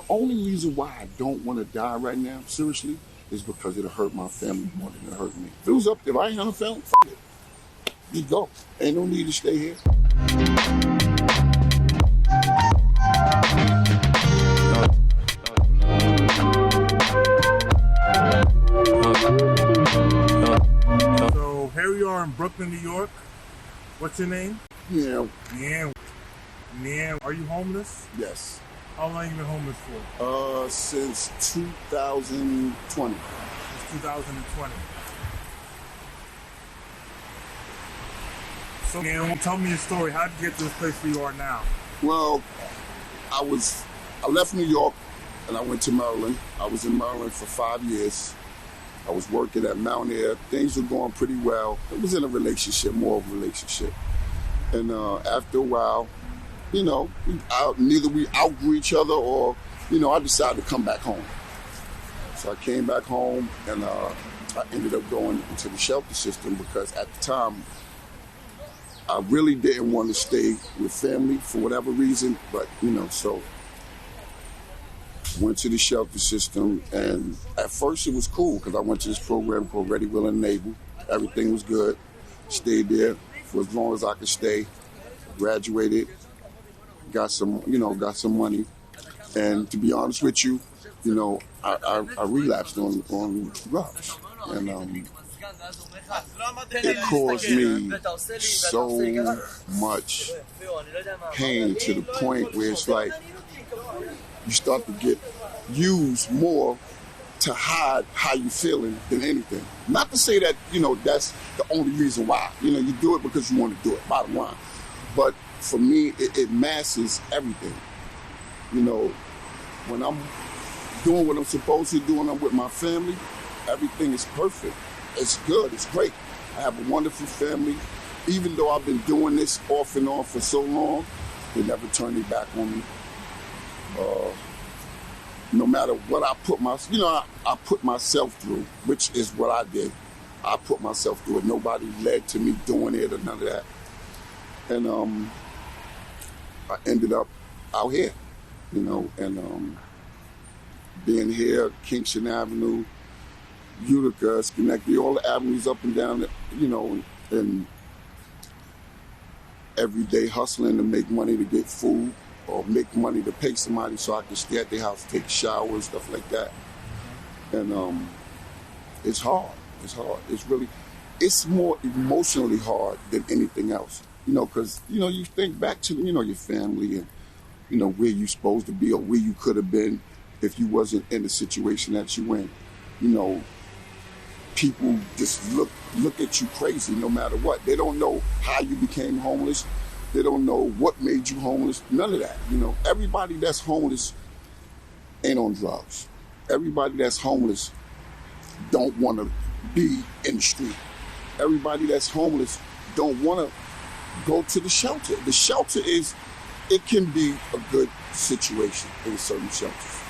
only reason why I don't want to die right now, seriously, is because it'll hurt my family more than it hurt me. If it was up there, if I ain't had a family, f*** it. You go. Ain't no need to stay here. So here we are in Brooklyn, New York. What's your name? Yeah. Nian. Are you homeless? Yes. How long have you been homeless for? Since 2020. Since 2020. So, Nian, tell me your story. How did you get to this place where you are now? Well, I left New York and I went to Maryland. I was in Maryland for 5 years. I was working at Mount Air. Things were going pretty well. It was in a relationship, more of a relationship. And after a while, neither we outgrew each other or, I decided to come back home. So I came back home and I ended up going into the shelter system because at the time, I really didn't want to stay with family for whatever reason, but, so went to the shelter system, and at first it was cool because I went to this program called Ready, Willing, and Able. Everything was good. Stayed there for as long as I could stay. Graduated, got some money, and to be honest with you, I relapsed on drugs, and it caused me so much pain to the point where it's like you start to get used more to hide how you feeling than anything. Not to say that, that's the only reason why. You do it because you want to do it, bottom line. But for me, it masks everything. When I'm doing what I'm supposed to do and I'm with my family, everything is perfect. It's good, it's great. I have a wonderful family. Even though I've been doing this off and on for so long, they never turned their back on me. No matter what I put I put myself through, which is what I did. I put myself through it. Nobody led to me doing it or none of that. And I ended up out here, and being here, Kingston Avenue, Utica, Schenectady, all the avenues up and down, and every day hustling to make money to get food or make money to pay somebody so I can stay at their house, take showers, stuff like that. And it's hard. It's hard. It's more emotionally hard than anything else. Because, you think back to, your family and, where you're supposed to be or where you could have been if you wasn't in the situation that you in. People just look at you crazy no matter what. They don't know how you became homeless. They don't know what made you homeless. None of that. Everybody that's homeless ain't on drugs. Everybody that's homeless don't want to be in the street. Everybody that's homeless don't want to go to the shelter. The shelter it can be a good situation in certain shelters.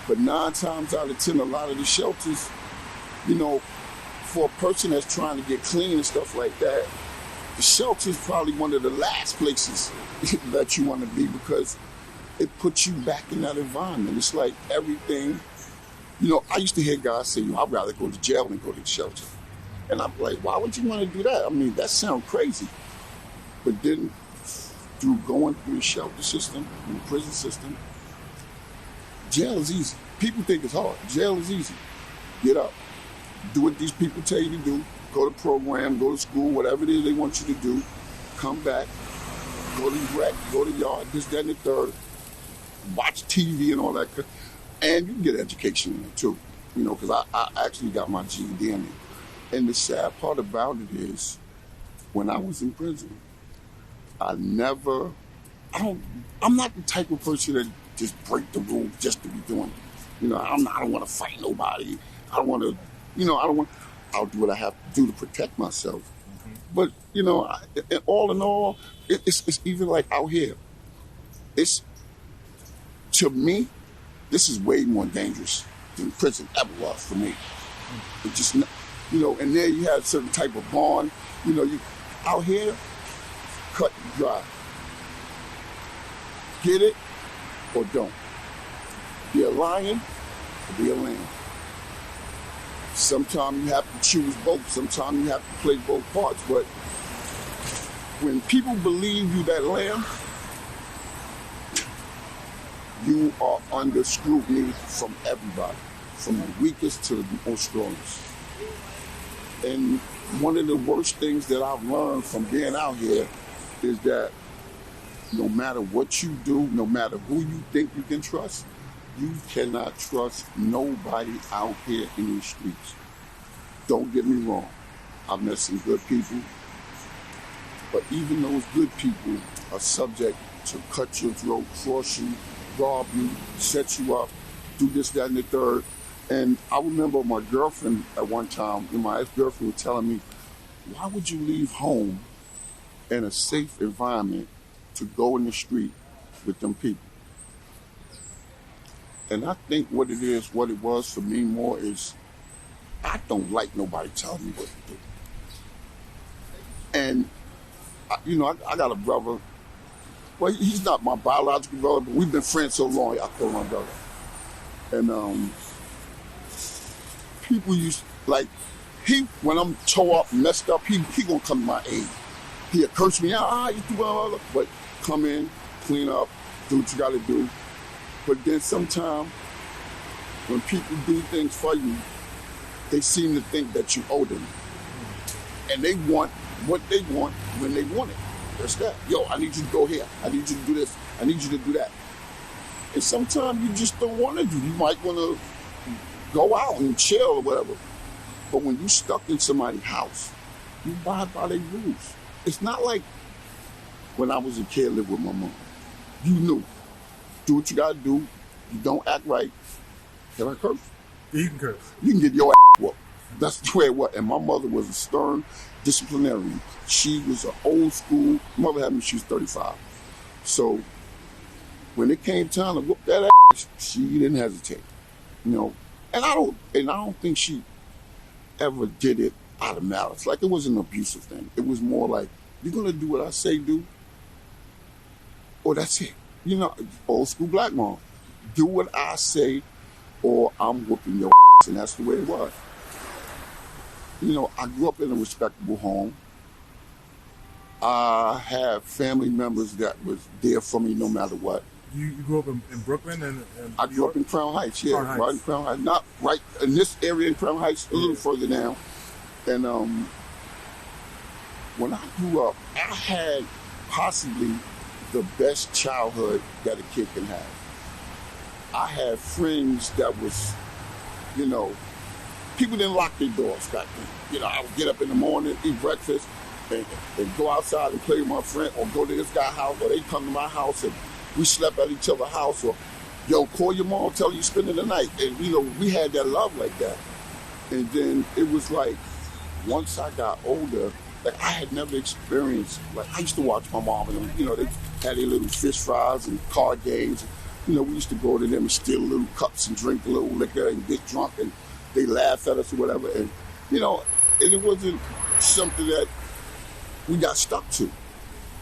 But 9 times out of 10, a lot of the shelters, for a person that's trying to get clean and stuff like that, the shelter is probably one of the last places that you want to be because it puts you back in that environment. It's like everything, I used to hear guys say, I'd rather go to jail than go to the shelter. And I'm like, why would you want to do that? I mean, that sounds crazy. But then through going through the shelter system, and the prison system, jail is easy. People think it's hard. Jail is easy. Get up. Do what these people tell you to do. Go to program, go to school, whatever it is they want you to do. Come back, go to rec, go to yard, this, that, and the third. Watch TV and all that. And you can get education in it too, because I actually got my GED in it. And the sad part about it is, when I was in prison, I'm not the type of person that just break the rules just to be doing it. I don't want to fight nobody. I don't want to, I'll do what I have to do to protect myself. Mm-hmm. But, all in all, it's even like out here. To me, this is way more dangerous than prison ever was for me. Mm-hmm. It just, and there you have a certain type of bond. You out here, cut and dry. Get it or don't. lion or be a lamb. Sometimes you have to choose both. Sometimes you have to play both parts. But when people believe you that lamb, you are under scrutiny from everybody, from the weakest to the most strongest. And one of the worst things that I've learned from being out here is that no matter what you do, no matter who you think you can trust, you cannot trust nobody out here in these streets. Don't get me wrong. I've met some good people, but even those good people are subject to cut your throat, cross you, rob you, set you up, do this, that, and the third. And I remember my girlfriend at one time, my ex-girlfriend was telling me, why would you leave home in a safe environment to go in the street with them people? And I think what it was for me more is, I don't like nobody telling me what to do. And, I got a brother. Well, he's not my biological brother, but we've been friends so long, I call my brother. And people used, like, when I'm tore up, messed up, he gonna come to my aid. He'll curse me out, you do blah, blah, blah, but come in, clean up, do what you gotta do. But then sometimes, when people do things for you, they seem to think that you owe them. And they want what they want when they want it. That's that. Yo, I need you to go here. I need you to do this. I need you to do that. And sometimes you just don't want to do. You might want to go out and chill or whatever. But when you're stuck in somebody's house, you abide by their rules. It's not like when I was a kid, lived with my mom. You knew. Do what you got to do. You don't act right. Can I curse? You can curse. You can get your ass whooped. That's the way it was. And my mother was a stern disciplinarian. She was an old school. Mother had me, she was 35. So when it came time to whoop that ass, she didn't hesitate. And I don't think she ever did it out of malice. Like, it was an abusive thing. It was more like, you're gonna do what I say do, or that's it. Old school black mom. Do what I say, or I'm whooping your ass, and that's the way it was. I grew up in a respectable home. I have family members that was there for me no matter what. You grew up in Brooklyn and I grew up in Crown Heights, yeah, Crown Heights. Right in Crown Heights. Not right in this area in Crown Heights, a little further down. And when I grew up, I had possibly the best childhood that a kid can have. I had friends that was, people didn't lock their doors back then. I would get up in the morning, eat breakfast, and go outside and play with my friend, or go to this guy's house, or they come to my house, and we slept at each other's house, or, yo, call your mom, tell her you're spending the night. And, we had that love like that. And then it was like, once I got older, like, I had never experienced, like, I used to watch my mom and them, they had their little fish fries and card games. We used to go to them and steal little cups and drink a little liquor and get drunk, and they laugh at us or whatever. And, and it wasn't something that we got stuck to.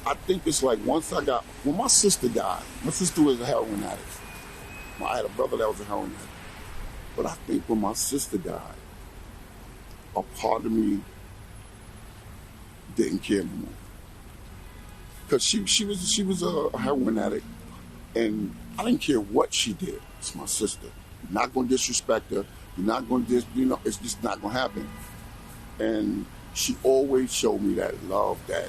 I think it's like when my sister died, my sister was a heroin addict. I had a brother that was a heroin addict. But I think when my sister died, a part of me didn't care anymore. Because she was a heroin addict, and I didn't care what she did. It's my sister. You're not going to disrespect her. You're not going to it's just not going to happen. And she always showed me that love, that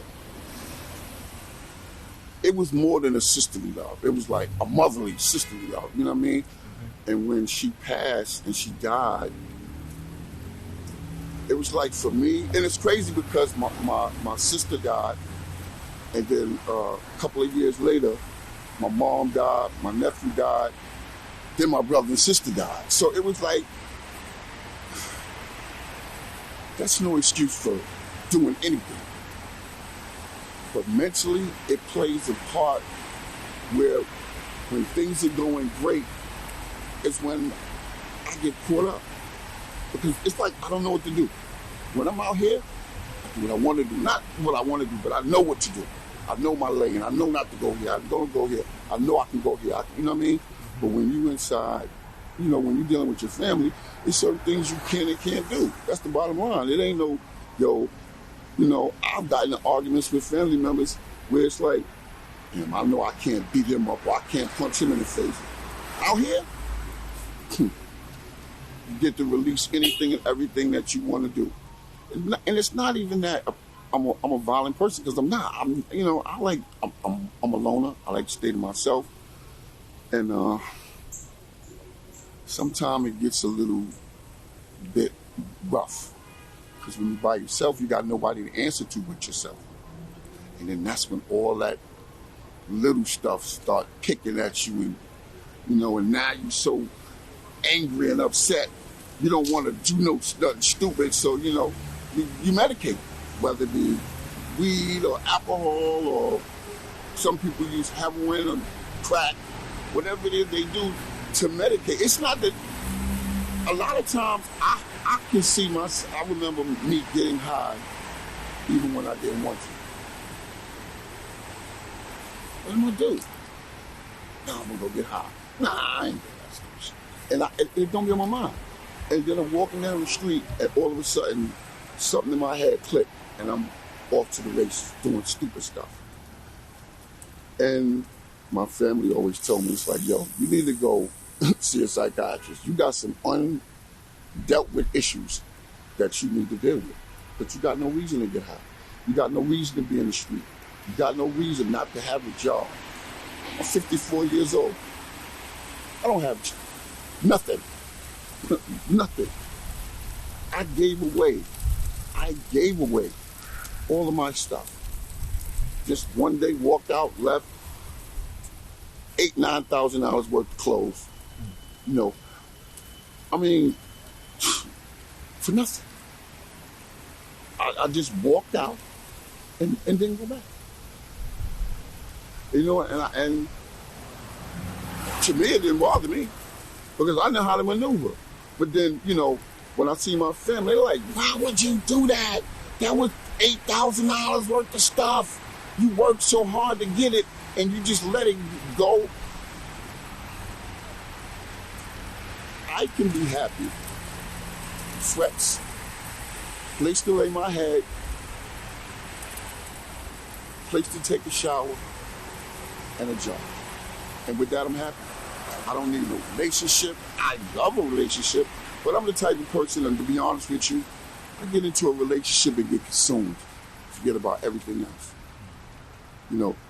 it was more than a sisterly love. It was like a motherly, sisterly love, you know what I mean? Mm-hmm. And when she passed and she died, it was like, for me, and it's crazy because my sister died, and then a couple of years later, my mom died, my nephew died, then my brother and sister died. So it was like, that's no excuse for doing anything. But mentally, it plays a part where when things are going great, is when I get caught up. Because it's like, I don't know what to do. When I'm out here, I do what I want to do. Not what I want to do, but I know what to do. I know my lane. I know not to go here. I don't go here. I know I can go here. You know what I mean? But when you inside, when you're dealing with your family, there's certain things you can and can't do. That's the bottom line. It ain't no, I've gotten in arguments with family members where it's like, damn, I know I can't beat him up or I can't punch him in the face. Out here, you get to release anything and everything that you want to do. And it's not even that I'm a violent person, because I'm not. I'm a loner. I like to stay to myself. And sometimes it gets a little bit rough, because when you're by yourself, you got nobody to answer to but yourself. And then that's when all that little stuff start kicking at you, and and now you're so angry and upset, you don't want to do nothing stupid, so you medicate, whether it be weed or alcohol, or some people use heroin or crack, whatever it is they do to medicate. It's not that, a lot of times I can see myself, I remember me getting high even when I didn't want to. What am I gonna do? No, I'm gonna go get high. Nah, I ain't doing that stuff. And it don't be on my mind. And then I'm walking down the street, and all of a sudden, something in my head clicked, and I'm off to the races doing stupid stuff. And my family always told me, it's like, yo, you need to go see a psychiatrist. You got some undealt with issues that you need to deal with. But you got no reason to get high. You got no reason to be in the street. You got no reason not to have a job. I'm 54 years old. I don't have nothing. Nothing. I gave away all of my stuff. Just one day walked out, left $8,000-9,000 worth of clothes. For nothing. I just walked out and didn't go back. And to me, it didn't bother me, because I know how to maneuver. But then, when I see my family, they're like, why would you do that? That was $8,000 worth of stuff. You worked so hard to get it, and you just let it go. I can be happy. Sweats. Place to lay my head. Place to take a shower. And a job. And with that, I'm happy. I don't need no relationship. I love a relationship, but I'm the type of person, and to be honest with you, I get into a relationship and get consumed. Forget about everything else.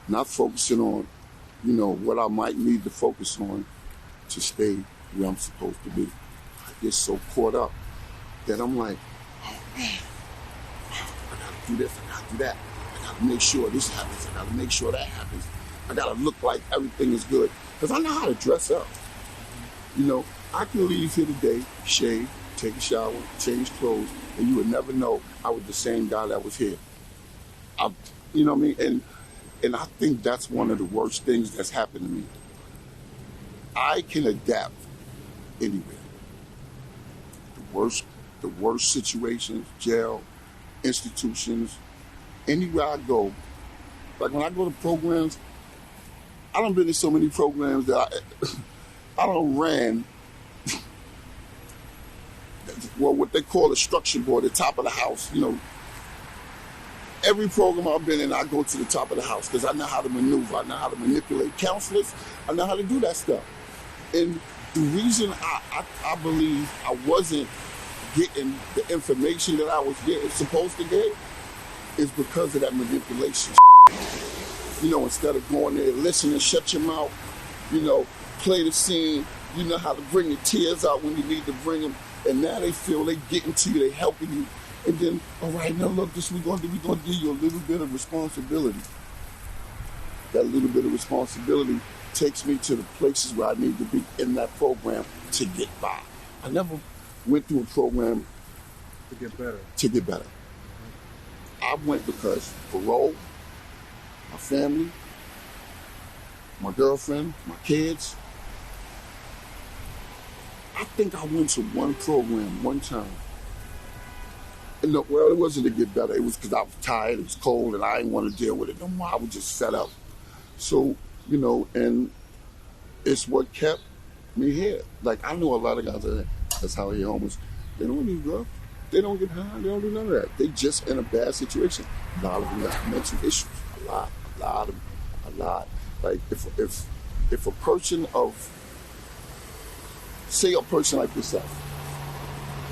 Not focusing on, what I might need to focus on to stay where I'm supposed to be. I get so caught up that I'm like, oh man, I gotta do this, I gotta do that. I gotta make sure this happens, I gotta make sure that happens. I gotta look like everything is good, because I know how to dress up. I can leave here today, shave, take a shower, change clothes, and you would never know I was the same guy that was here. You know what I mean? And I think that's one of the worst things that's happened to me. I can adapt anywhere. The worst situations, jail, institutions, anywhere I go. Like when I go to programs, I done been to so many programs that I done ran, what they call a structure board, the top of the house. Every program I've been in, I go to the top of the house, because I know how to maneuver, I know how to manipulate counselors, I know how to do that stuff. And the reason I believe I wasn't getting the information that I was supposed to get is because of that manipulation. Instead of going there, listen and shut your mouth, play the scene, you know how to bring your tears out when you need to bring them, and now they feel they getting to you, they helping you, and then, all right, now look, this we're going to give you a little bit of responsibility. That little bit of responsibility takes me to the places where I need to be in that program to get by. I never went through a program to get better. I went because parole, my family, my girlfriend, my kids. I think I went to one program one time. And it wasn't to get better. It was because I was tired, it was cold, and I didn't want to deal with it no more. I was just fed up. So, and it's what kept I mean, here, like I know a lot of guys that's how they're homeless. They don't do drugs. They don't get high. They don't do none of that. They just in a bad situation. A lot of them got mental issues. A lot. Like if a person of, say a person like yourself,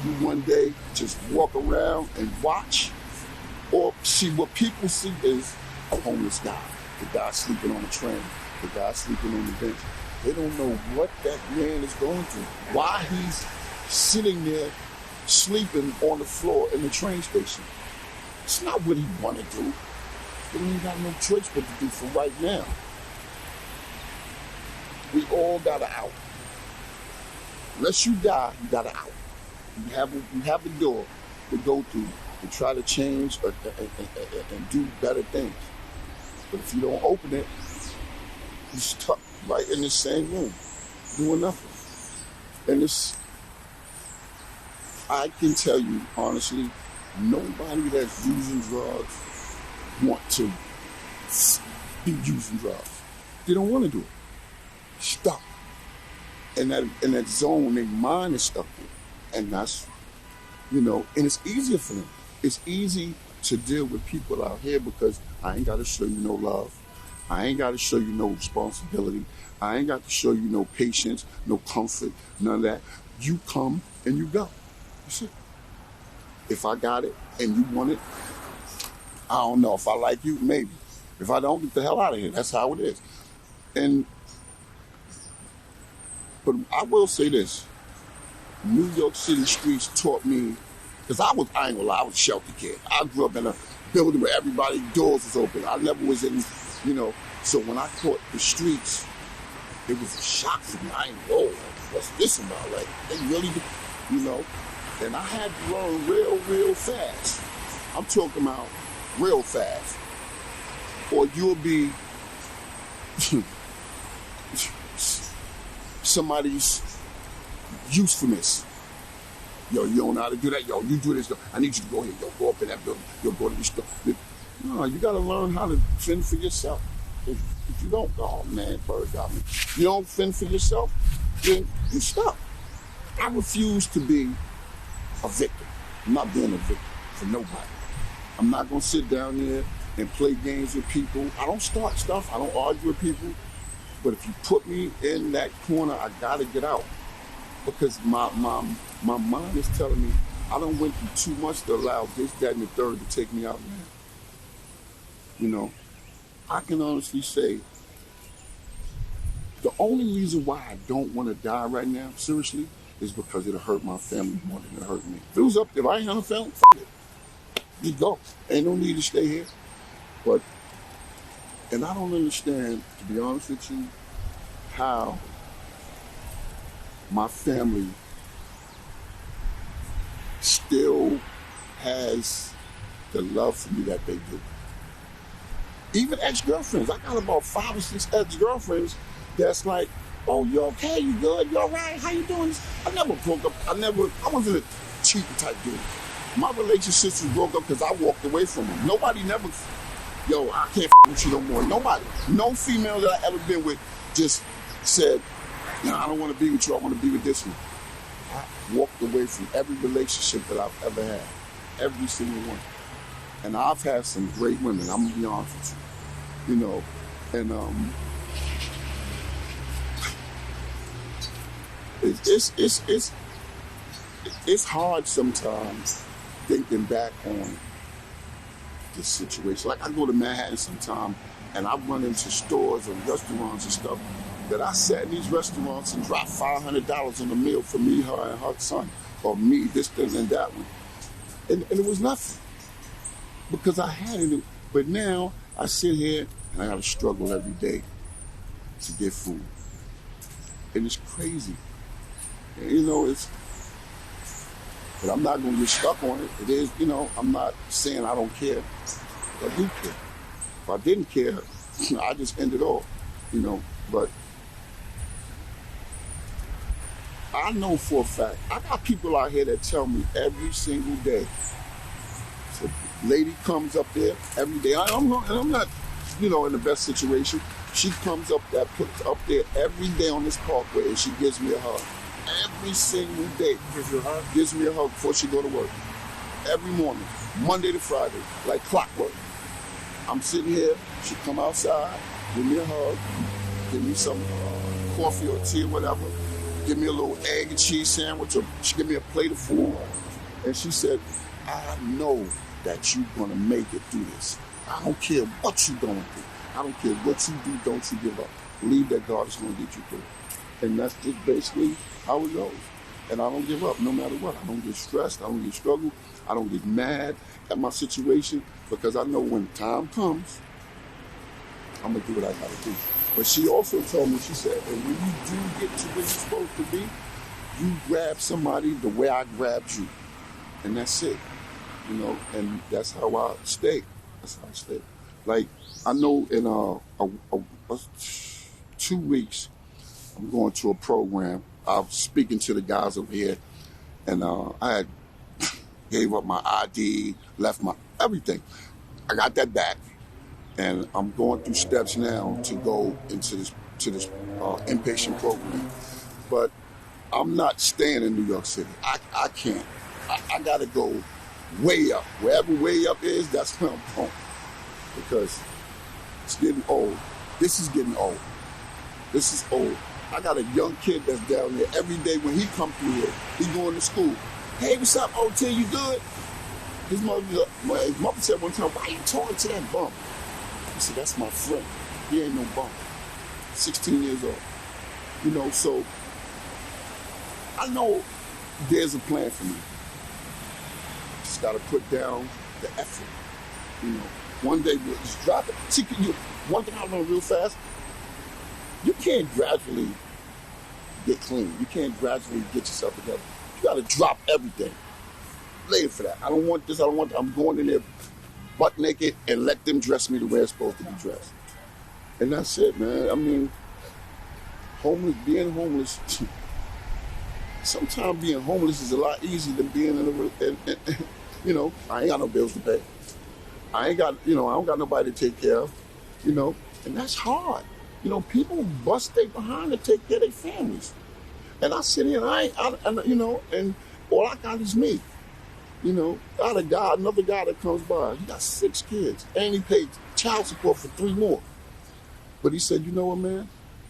you one day just walk around and watch, or see what people see is a homeless guy, the guy sleeping on the train, the guy sleeping on the bench. They don't know what that man is going through. Why he's sitting there sleeping on the floor in the train station. It's not what he want to do. He ain't got no choice but to do for right now. We all got to out. Unless you die, you got to out. You have a door to go through to try to change and do better things. But if you don't open it, you're stuck right in the same room, doing nothing. And I can tell you honestly, nobody that's using drugs want to be using drugs. They don't want to do it. Stuck in that zone, their mind is stuck in. And that's, and it's easier for them. It's easy to deal with people out here because I ain't got to show you no love. I ain't got to show you no responsibility. I ain't got to show you no patience, no comfort, none of that. You come and you go. That's it. If I got it and you want it, I don't know. If I like you, maybe. If I don't, get the hell out of here. That's how it is. But I will say this. New York City streets taught me, because I ain't gonna lie, I was a shelter kid. I grew up in a building where everybody's doors was open. I never was in, so when I caught the streets, it was a shock for me. I ain't know, what's this about? Like, they really do, and I had to learn real fast. I'm talking about real fast. Or you'll be somebody's usefulness. Yo, you don't know how to do that. Yo, you do this. Yo, I need you to go here. Yo, go up in that building. Yo, go to this store. No, you got to learn how to fend for yourself. If you don't, oh man, bird got me. You don't fend for yourself, then you stop. I refuse to be a victim. I'm not being a victim for nobody. I'm not going to sit down there and play games with people. I don't start stuff. I don't argue with people. But if you put me in that corner, I got to get out. Because my mind is telling me I done went through too much to allow this, that, and the third to take me out now. I can honestly say the only reason why I don't want to die right now, seriously, is because it'll hurt my family more than it hurt me. If it was up, if I ain't had a family, f*** it. Just go. Ain't no need to stay here. And I don't understand, to be honest with you, how my family still has the love for me that they do. Even ex-girlfriends. I got about 5 or 6 ex-girlfriends that's like, oh, you okay? You good? You all right? How you doing? I never broke up. I wasn't a cheating type dude. My relationships was broke up because I walked away from them. Nobody never, I can't with you no more. Nobody. No female that I ever been with just said, I don't want to be with you. I want to be with this one. I walked away from every relationship that I've ever had. Every single one. And I've had some great women, I'm going to be honest with you. And it's hard sometimes thinking back on this situation. Like I go to Manhattan sometime and I run into stores and restaurants and stuff that I sat in these restaurants and dropped $500 on a meal for me, her, and her son, or me, this, thing, and that one. And it was nothing because I had it. But now I sit here and I got to struggle every day to get food. And it's crazy. And, but I'm not going to get stuck on it. It is, I'm not saying I don't care. I do care. If I didn't care, I just end it all, But I know for a fact, I got people out here that tell me every single day. So lady comes up there every day. I'm not, in the best situation. She comes up there every day on this parkway, and she gives me a hug. Every single day. Gives you a hug? Gives me a hug before she go to work. Every morning, Monday to Friday, like clockwork. I'm sitting here, she come outside, give me a hug, give me some coffee or tea or whatever, give me a little egg and cheese sandwich, or she give me a plate of food, and she said, I know that you're gonna make it through this. I don't care what you're going through. I don't care what you do, don't you give up. Believe that God is gonna get you through it. And that's just basically how it goes. And I don't give up no matter what. I don't get stressed, I don't get struggled, I don't get mad at my situation, because I know when time comes, I'm gonna do what I gotta do. But she also told me, she said, and when you do get to where you're supposed to be, you grab somebody the way I grabbed you. And that's it. You know, and that's how I stay. That's how I stay. Like, I know in 2 weeks, I'm going to a program. I was speaking to the guys over here, and I had gave up my ID, left my everything. I got that back, and I'm going through steps now to go into this inpatient program. But I'm not staying in New York City. I can't. I got to go way up. Wherever way up is, that's where I'm going. Because it's getting old. This is getting old. This is old. I got a young kid that's down there every day when he come through here. He going to school. Hey, what's up, OT? You good? His mother said one time, why are you talking to that bum? He said, that's my friend. He ain't no bum. 16 years old. You know, so I know there's a plan for me. Just got to put down the effort. You know, one day we'll just drop it. See, one thing I learned real fast, you can't gradually get clean. You can't gradually get yourself together. You got to drop everything. Later for that. I don't want this. I don't want that. I'm going in there butt naked and let them dress me the way I'm supposed to be dressed. And that's it, man. I mean, being homeless, sometimes being homeless is a lot easier than being you know, I ain't got no bills to pay. I don't got nobody to take care of, you know, and that's hard. You know, people bust their behind to take care of their families. And I sit here and you know, and all I got is me. You know, I got another guy that comes by. He got 6 kids, and he paid child support for 3 more. But he said, you know what, man?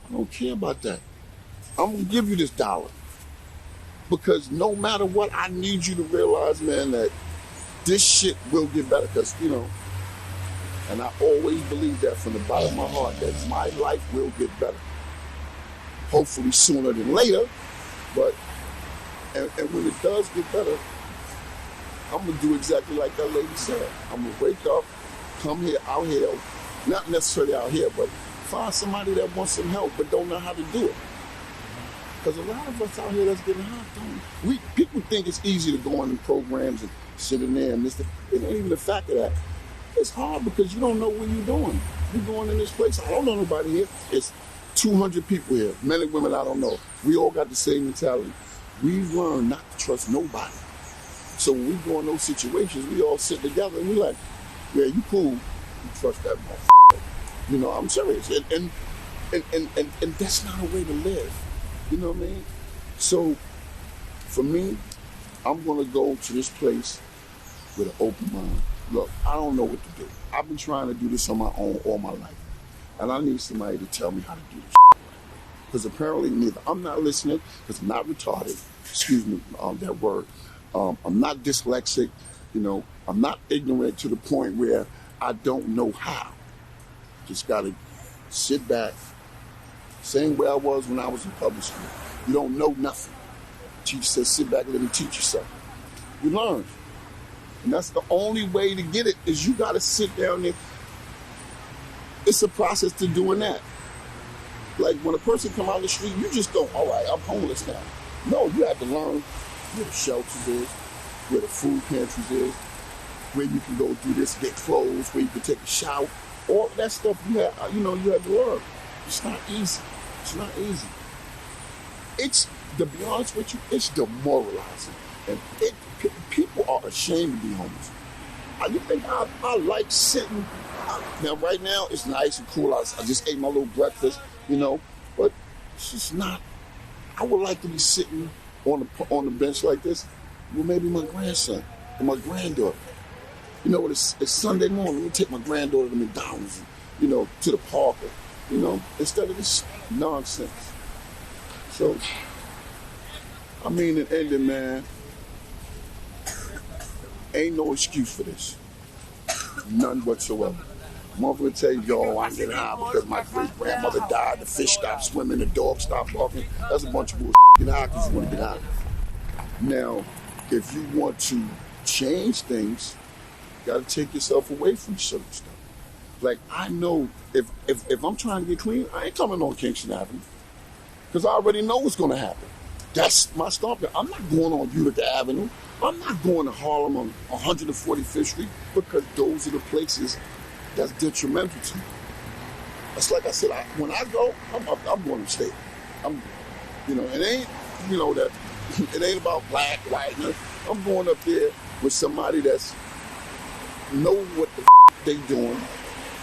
I don't care about that. I'm going to give you this $1. Because no matter what, I need you to realize, man, that this shit will get better. Because, you know, and I always believe that from the bottom of my heart, that my life will get better. Hopefully sooner than later. But, and when it does get better, I'm going to do exactly like that lady said. I'm going to wake up, come here, out here, not necessarily out here, but find somebody that wants some help but don't know how to do it. Because a lot of us out here that's getting hot, people think it's easy to go on in programs and sit in there and this. It ain't even the fact of that. It's hard because you don't know what you're doing. You're going in this place. I don't know nobody here. It's 200 people here, men and women I don't know. We all got the same mentality. We've learned not to trust nobody. So when we go in those situations, we all sit together and we're like, yeah, you cool. You trust that motherfucker. You know, I'm serious. And that's not a way to live. You know what I mean? So for me, I'm going to go to this place with an open mind. Look, I don't know what to do. I've been trying to do this on my own all my life. And I need somebody to tell me how to do this. Because apparently neither I'm not listening, because I'm not retarded. Excuse me, that word. I'm not dyslexic, you know, I'm not ignorant to the point where I don't know how. Just gotta sit back, same way I was when I was in public school. You don't know nothing. Teacher says, sit back and let me teach you something. You learn. And that's the only way to get it, is you gotta sit down there. It's a process to doing that. Like when a person come out the street, you just go, all right, I'm homeless now. No, you have to learn where the shelters is, where the food pantries is, where you can go do this, get clothes, where you can take a shower. All that stuff you have to learn. It's not easy. It's not easy. It's, to be honest with you, it's demoralizing. And people are ashamed to be homeless. You think I like sitting Now, right now, it's nice and cool. I just ate my little breakfast, but it's just not. I would like to be sitting on the bench like this with maybe my grandson and my granddaughter. It's Sunday morning. Let me take my granddaughter to McDonald's, to the park, instead of this nonsense. So, in ending, man, ain't no excuse for this. None whatsoever. I'm not going to tell you, yo, I get high because my great-grandmother died, the fish stopped swimming, the dog stopped barking. That's a bunch of bullshit. Get high because you want to get high. Now, if you want to change things, you got to take yourself away from certain stuff. Like, I know if I'm trying to get clean, I ain't coming on Kingston Avenue because I already know what's going to happen. That's my start. I'm not going on Utica Avenue. I'm not going to Harlem on 145th Street because those are the places that's detrimental to me. That's like I said, when I go, I'm going to stay. It ain't, that it ain't about black, white. I'm going up there with somebody that's know what the they doing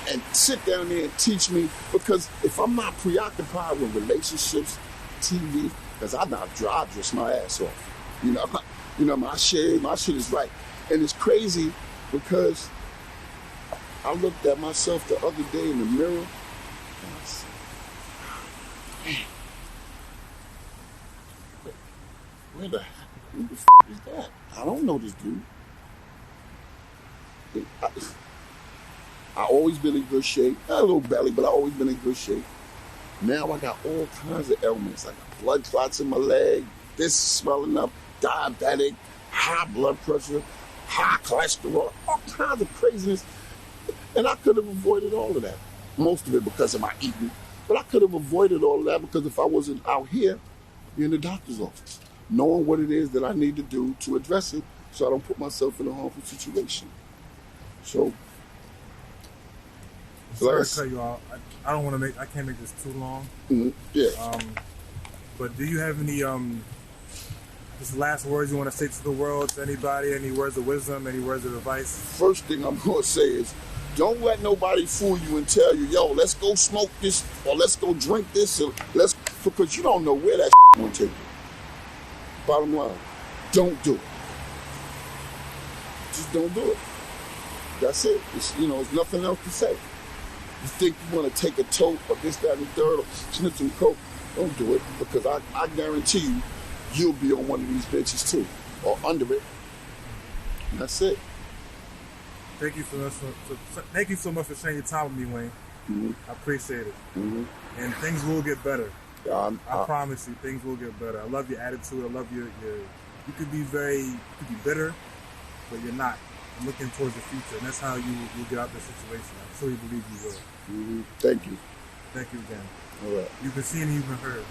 and sit down there and teach me, because if I'm not preoccupied with relationships, TV, because I dress my ass off. My shit is right. And it's crazy because I looked at myself the other day in the mirror and I said, man, where the f is that? I don't know this dude. I always been in good shape. I had a little belly, but I always been in good shape. Now I got all kinds of ailments. I got blood clots in my leg, this swelling up, diabetic, high blood pressure, high cholesterol, all kinds of craziness. And I could have avoided all of that. Most of it because of my eating. But I could have avoided all of that because if I wasn't out here in the doctor's office, knowing what it is that I need to do to address it so I don't put myself in a harmful situation. So, sorry to cut you off. I can't make this too long. Mm-hmm. Yeah. But do you have any just last words you want to say to the world, to anybody? Any words of wisdom? Any words of advice? First thing I'm going to say is, don't let nobody fool you and tell you, yo, let's go smoke this or let's go drink this, or because you don't know where that going to take you. Bottom line, don't do it. Just don't do it. That's it. There's nothing else to say. You think you want to take a tote or this, that, and the third, or sniff some coke, don't do it, because I guarantee you, you'll be on one of these benches too, or under it. And that's it. Thank you so much for sharing your time with me, Wayne. Mm-hmm. I appreciate it. Mm-hmm. And things will get better. I promise you, things will get better. I love your attitude. I love your you could be bitter, but you're not. I'm looking towards the future, and that's how you'll get out of the situation. I truly believe you will. Mm-hmm. Thank you. Thank you again. All right. You've been seen and you've been heard.